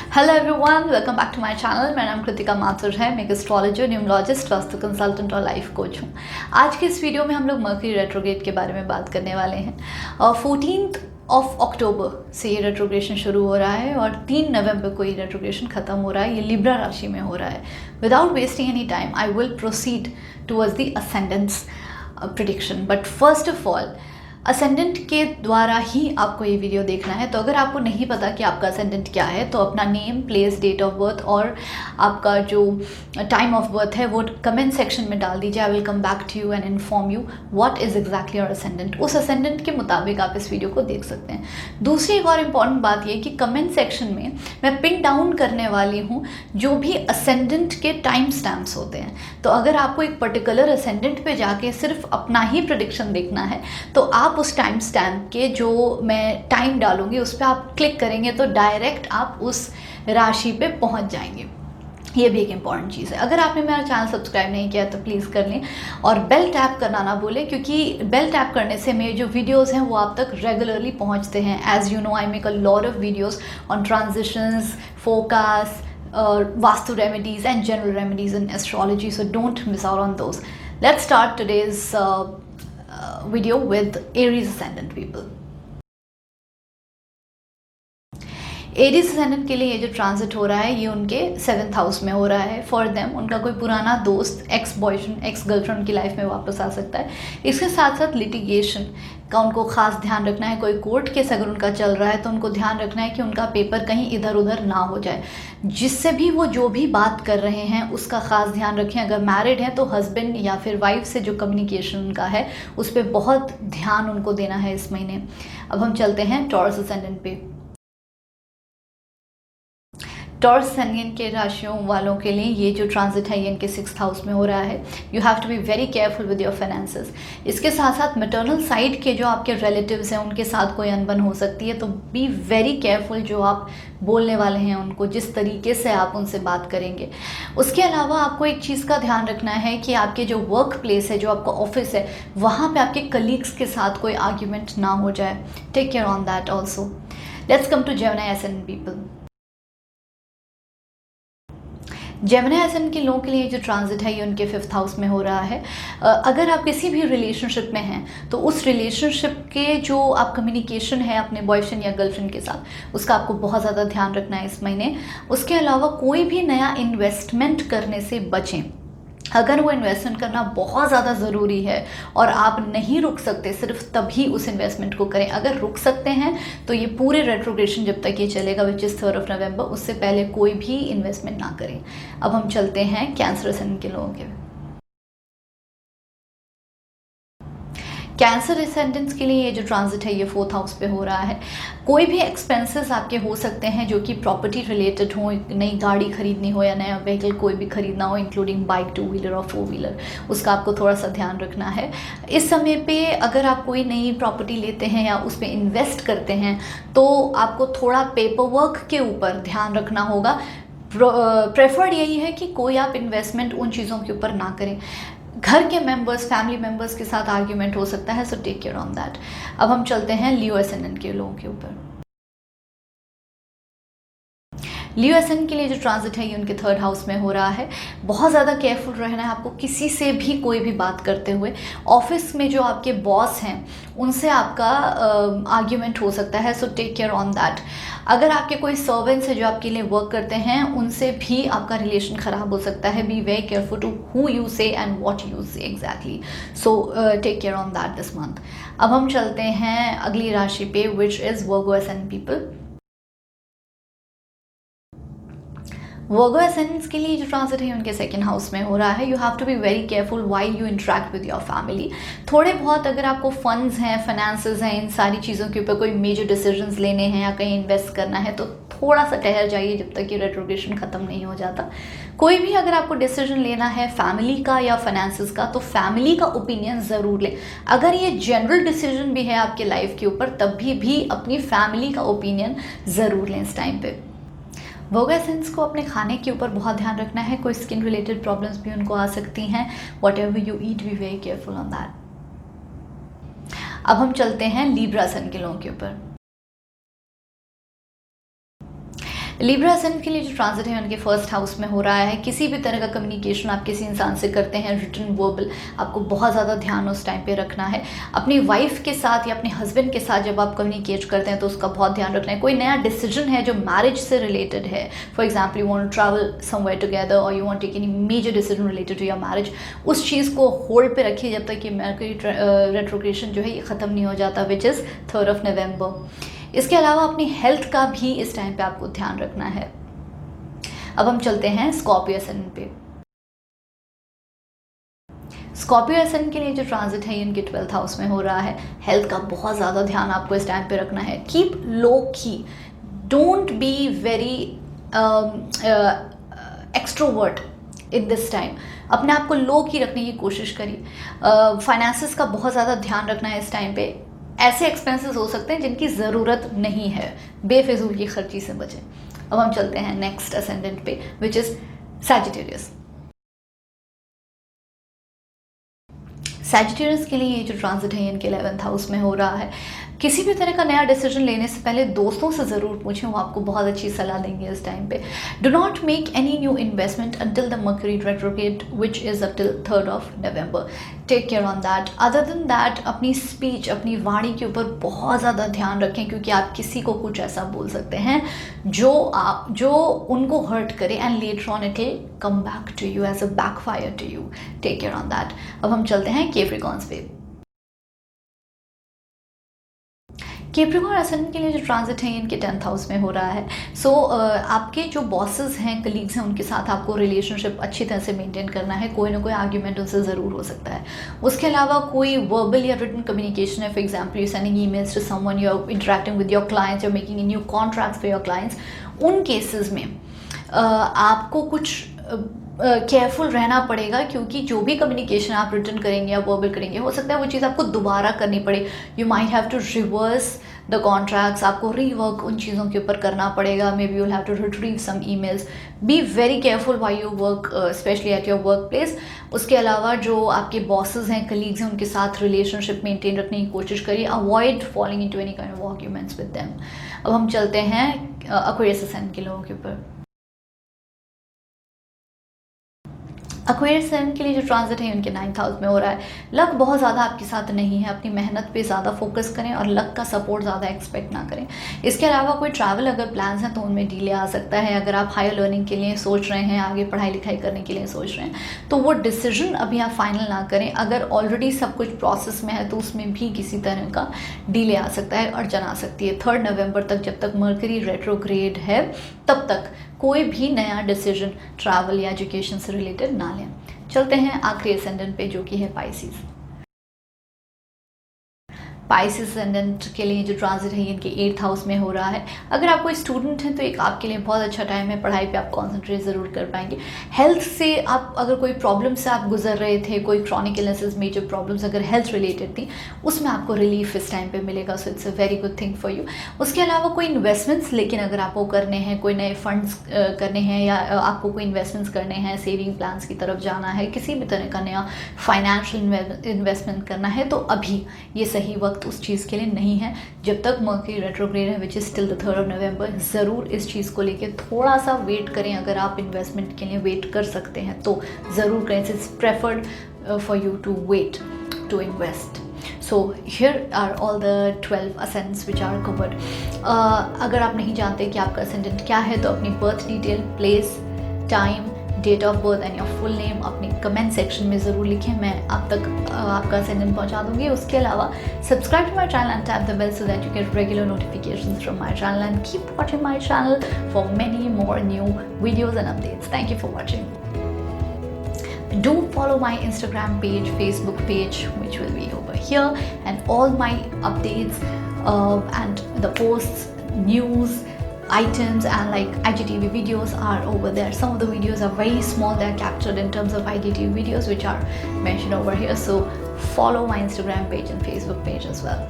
Hello everyone, welcome back to my channel. मेरा नाम कृतिका माथुर है। मैं एक एस्ट्रोलॉजर, न्यूमरोलॉजिस्ट, वास्तु कंसल्टेंट और लाइफ कोच हूँ। आज के इस वीडियो में हम लोग मर्करी रेट्रोग्रेड के बारे में बात करने वाले हैं। 14 अक्टूबर से ये रेट्रोग्रेशन शुरू हो रहा है और 3 नवंबर को ये रेट्रोग्रेशन खत्म हो रहा है। ये लिब्रा राशि में हो रहा है। Without wasting any time I will proceed towards the ascendants prediction. But first of all, ascendant के द्वारा ही आपको ये वीडियो देखना है। तो अगर आपको नहीं पता कि आपका असेंडेंट क्या है, तो अपना name, place, date of birth और आपका जो टाइम ऑफ बर्थ है वो कमेंट सेक्शन में डाल दीजिए। I will come back to you and inform you what is exactly your ascendant. उस असेंडेंट के मुताबिक आप इस वीडियो को देख सकते हैं। दूसरी एक और इम्पॉर्टेंट बात ये कि कमेंट सेक्शन में मैं पिन डाउन करने वाली हूँ जो भी असेंडेंट के टाइम स्टैम्प्स होते हैं। तो अगर आपको एक पर्टिकुलर असेंडेंट पे जाके सिर्फ अपना ही प्रेडिक्शन देखना है, तो आप उस टाइम स्टैम्प के जो मैं टाइम डालूंगी उस पर आप क्लिक करेंगे तो डायरेक्ट आप उस राशि पे पहुंच जाएंगे। ये भी एक इम्पॉर्टेंट चीज़ है। अगर आपने मेरा चैनल सब्सक्राइब नहीं किया तो प्लीज़ कर लें और बेल टैप करना ना भूलें, क्योंकि बेल टैप करने से मेरे जो वीडियोस हैं वो आप तक रेगुलरली पहुंचते हैं। As you know, I make a lot of videos on transitions, focus, vastu remedies and general remedies in astrology, so don't miss out on those. Let's start today's video with Aries ascendant people. Aries ascendant के लिए ये जो transit हो रहा है ये उनके 7th house में हो रहा है। फॉर देम उनका कोई पुराना दोस्त, एक्स बॉयफ्रेंड, एक्स गर्लफ्रेंड की लाइफ में वापस आ सकता है। इसके साथ साथ लिटिगेशन का उनको खास ध्यान रखना है। कोई कोर्ट केस अगर उनका चल रहा है तो उनको ध्यान रखना है कि उनका पेपर कहीं इधर उधर ना हो जाए। जिससे भी वो जो भी बात कर रहे हैं उसका खास ध्यान रखें। अगर मैरिड हैं तो हस्बैंड या फिर वाइफ से जो कम्युनिकेशन उनका है उस पर बहुत ध्यान उनको देना है इस महीने। अब हम चलते हैं टॉरस असेंडेंट पे। टॉरस असेंडेंट के राशियों वालों के लिए ये जो ट्रांजिट है ये इनके 6th हाउस में हो रहा है। You have to be very careful with your finances. इसके साथ साथ मैटरनल साइड के जो आपके रिलेटिव्स हैं उनके साथ कोई अनबन हो सकती है, तो बी वेरी केयरफुल जो आप बोलने वाले हैं उनको, जिस तरीके से आप उनसे बात करेंगे। उसके अलावा आपको एक चीज़ का ध्यान रखना है कि आपके जो वर्क प्लेस है, जो आपका ऑफिस है, वहाँ पर आपके कलीग्स के साथ कोई आर्ग्यूमेंट ना हो जाए। Take care on that also. Let's come to Gemini ascendant people. Gemini ascendant के लोगों के लिए जो ट्रांजिट है ये उनके 5th हाउस में हो रहा है। अगर आप किसी भी रिलेशनशिप में हैं तो उस रिलेशनशिप के जो आप कम्युनिकेशन है अपने बॉयफ्रेंड या गर्लफ्रेंड के साथ, उसका आपको बहुत ज़्यादा ध्यान रखना है इस महीने। उसके अलावा कोई भी नया इन्वेस्टमेंट करने से बचें। अगर वो इन्वेस्टमेंट करना बहुत ज़्यादा ज़रूरी है और आप नहीं रुक सकते, सिर्फ तभी उस इन्वेस्टमेंट को करें। अगर रुक सकते हैं तो ये पूरे रेट्रोग्रेशन जब तक ये चलेगा, विच इज़ 3 नवंबर, उससे पहले कोई भी इन्वेस्टमेंट ना करें। अब हम चलते हैं कैंसर असेंडेंट के लोगों के। कैंसर असेंडेंट्स के लिए ये जो ट्रांजिट है ये 4th हाउस पे हो रहा है। कोई भी एक्सपेंसेस आपके हो सकते हैं जो कि प्रॉपर्टी रिलेटेड हो, नई गाड़ी खरीदनी हो या नया व्हीकल कोई भी खरीदना हो, इंक्लूडिंग बाइक, 2 व्हीलर और 4 व्हीलर, उसका आपको थोड़ा सा ध्यान रखना है। इस समय पे अगर आप कोई नई प्रॉपर्टी लेते हैं या उस पर इन्वेस्ट करते हैं तो आपको थोड़ा पेपर वर्क के ऊपर ध्यान रखना होगा। प्रेफर्ड यही है कि कोई आप इन्वेस्टमेंट उन चीज़ों के ऊपर ना करें। घर के मेंबर्स, फैमिली मेंबर्स के साथ आर्ग्यूमेंट हो सकता है, so take care on that. अब हम चलते हैं लियो असेंडेंट के लोगों के ऊपर। लियो असेंडेंट के लिए जो ट्रांजिट है ये उनके 3rd हाउस में हो रहा है। बहुत ज़्यादा केयरफुल रहना है आपको किसी से भी कोई भी बात करते हुए। ऑफिस में जो आपके बॉस हैं उनसे आपका आर्ग्यूमेंट हो सकता है, so take care on that. अगर आपके कोई सर्वेंट्स है जो आपके लिए वर्क करते हैं उनसे भी आपका रिलेशन ख़राब हो सकता है। Be very careful to who you say and what you say exactly, so take care on that this month. अब हम चलते हैं अगली राशि पे, which is Virgo ascendant people. Virgo ascendants के लिए जो ट्रांजिट है उनके 2nd हाउस में हो रहा है। You have to be very careful while you interact with your family. थोड़े बहुत अगर आपको फंड्स हैं, फाइनेंसेस हैं, इन सारी चीज़ों के ऊपर कोई मेजर डिसीजंस लेने हैं या कहीं इन्वेस्ट करना है तो थोड़ा सा ठहर जाइए जब तक ये रेट्रोग्रेशन ख़त्म नहीं हो जाता। कोई भी अगर आपको डिसीजन लेना है फैमिली का या फाइनेंसेस का, तो फैमिली का ओपिनियन ज़रूर लें। अगर ये जनरल डिसीजन भी है आपके लाइफ के ऊपर तब भी अपनी फैमिली का ओपिनियन ज़रूर लें इस टाइम पे। वर्गो असेंडेंट्स को अपने खाने के ऊपर बहुत ध्यान रखना है। कोई स्किन रिलेटेड प्रॉब्लम्स भी उनको आ सकती हैं। What ever you eat, B very careful on that. अब हम चलते हैं लिब्रा सन के लोगों के ऊपर। लिब्रा असेंडेंट के लिए जो ट्रांजिट है उनके फर्स्ट हाउस में हो रहा है। किसी भी तरह का कम्युनिकेशन आप किसी इंसान से करते हैं, रिटन वर्बल, आपको बहुत ज़्यादा ध्यान उस टाइम पे रखना है। अपनी वाइफ के साथ या अपने हस्बैंड के साथ जब आप कम्युनिकेट करते हैं तो उसका बहुत ध्यान रखना है। कोई नया डिसीजन है जो मैरिज से रिलेटेड है, for example you want to travel somewhere together और you want take any major decision related to your marriage, उस चीज़ को होल्ड पे रखिए जब तक कि मरकरी रेट्रोग्रेशन जो है ये ख़त्म नहीं हो जाता, विच इज़ 3 नवंबर। इसके अलावा अपनी हेल्थ का भी इस टाइम पे आपको ध्यान रखना है। अब हम चलते हैं स्कॉर्पियो असेंडेंट पे। स्कॉर्पियो असेंडेंट के लिए जो ट्रांजिट है ये इनके 12th हाउस में हो रहा है। हेल्थ का बहुत ज़्यादा ध्यान आपको इस टाइम पे रखना है। कीप लो की, don't be very extrovert in this time. अपने आप को लो की रखने की कोशिश करिए। फाइनेंसेस का बहुत ज़्यादा ध्यान रखना है इस टाइम पे। ऐसे एक्सपेंसेस हो सकते हैं जिनकी ज़रूरत नहीं है, बेफिजूल की खर्ची से बचें। अब हम चलते हैं नेक्स्ट असेंडेंट पे, विच इज़ सैजिटेरियस। सैजिटेरियस के लिए ये जो ट्रांजिट है इनके 11th हाउस में हो रहा है। किसी भी तरह का नया डिसीजन लेने से पहले दोस्तों से ज़रूर पूछें, वो आपको बहुत अच्छी सलाह देंगे इस टाइम पे। Do not make any new investment until the Mercury retrograde which is up till 3 November. Take care on that. Other than that अपनी स्पीच, अपनी वाणी के ऊपर बहुत ज़्यादा ध्यान रखें, क्योंकि आप किसी को कुछ ऐसा बोल सकते हैं जो उनको हर्ट करे and later on it will come back to you as a backfire to you. Take care on that. अब हम चलते हैं कैप्रिकॉर्न्स पे। कैप्रिकॉर्न असेंडेंट के लिए जो ट्रांजिट है इनके 10th हाउस में हो रहा है। सो आपके जो बॉसेस हैं, कलीग्स हैं, उनके साथ आपको रिलेशनशिप अच्छी तरह से मेंटेन करना है। कोई ना कोई आर्ग्यूमेंट उनसे ज़रूर हो सकता है। उसके अलावा कोई वर्बल या रिटन कम्युनिकेशन है, for example you sending emails to someone, you are interacting with your clients, you are making new contracts for your clients, उन केसेस में आपको कुछ केयरफुल रहना पड़ेगा, क्योंकि जो भी कम्युनिकेशन आप रिटर्न करेंगे या वर्बल करेंगे, हो सकता है वो चीज़ आपको दोबारा करनी पड़े। You might have to reverse the contracts, आपको रीवर्क उन चीज़ों के ऊपर करना पड़ेगा। Maybe you'll have to retrieve some emails. Be very careful why you work, specially at your work place. उसके अलावा जो आपके बॉसेस हैं, कलीग्स हैं, उनके साथ रिलेशनशिप मेंटेन रखने की कोशिश करिए। Avoid falling into any kind of arguments with them. अब हम चलते हैं एक्वेरियस असेंडेंट के लोगों के ऊपर। एक्वेरियस असेंडेंट के लिए जो ट्रांजिट है उनके 9th हाउस में हो रहा है। लक बहुत ज़्यादा आपके साथ नहीं है, अपनी मेहनत पे ज़्यादा फोकस करें और लक का सपोर्ट ज़्यादा एक्सपेक्ट ना करें। इसके अलावा कोई ट्रैवल अगर प्लान्स हैं तो उनमें डिले आ सकता है। अगर आप हायर लर्निंग के लिए सोच रहे हैं, आगे पढ़ाई लिखाई करने के लिए सोच रहे हैं, तो वो डिसीजन अभी आप फाइनल ना करें। अगर ऑलरेडी सब कुछ प्रोसेस में है तो उसमें भी किसी तरह का डिले आ सकता है, अड़चन आ सकती है। 3 नवंबर तक, जब तक मर्करी रेट्रोग्रेड है, तब तक कोई भी नया डिसीजन ट्रैवल या एजुकेशन से रिलेटेड ना लें। चलते हैं आखिरी असेंडेंट पे, जो कि है पाइसेस। पाइसेस असेंडेंट के लिए जो ट्रांजिट है इनके 8th हाउस में हो रहा है। अगर आप कोई स्टूडेंट हैं तो एक आपके लिए बहुत अच्छा टाइम है, पढ़ाई पे आप कॉन्सेंट्रेट ज़रूर कर पाएंगे। हेल्थ से आप अगर कोई प्रॉब्लम से आप गुजर रहे थे, कोई क्रॉनिक इलनेसेस, मेजर प्रॉब्लम्स अगर हेल्थ रिलेटेड थी, उसमें आपको रिलीफ इस टाइम पे मिलेगा। So it's a very good thing for you. उसके अलावा कोई इन्वेस्टमेंट्स लेकिन अगर आपको करने हैं, कोई नए फंड्स करने हैं, या आपको कोई इन्वेस्टमेंट्स करने हैं, सेविंग प्लान्स की तरफ जाना है, किसी भी तरह का नया फाइनेंशियल इन्वेस्टमेंट करना है, तो अभी ये सही वक्त उस चीज़ के लिए नहीं है। जब तक मर्करी रेट्रोग्रेड है, विच इज़ टिल द 3 नवंबर, ज़रूर इस चीज़ को लेके थोड़ा सा वेट करें। अगर आप इन्वेस्टमेंट के लिए वेट कर सकते हैं तो ज़रूर करें। It's preferred for you to wait to invest. So here are all the 12 ascendants which are covered. अगर आप नहीं जानते कि आपका असेंडेंट क्या है, तो अपनी birth detail, place, time, date of birth and your full name अपने कमेंट सेक्शन में ज़रूर लिखें। मैं आप तक आपका असेंडेंट पहुंचा दूंगी। उसके अलावा subscribe to my channel and tap the bell so that you get regular notifications from my channel and keep watching my channel for many more new videos and updates. Thank you for watching. Do follow my Instagram page, Facebook page, which will be over here, and all my updates and the posts, news, items and like IGTV videos are over there. Some of the videos are very small, they are captured in terms of IGTV videos which are mentioned over here. So follow my Instagram page and Facebook page as well.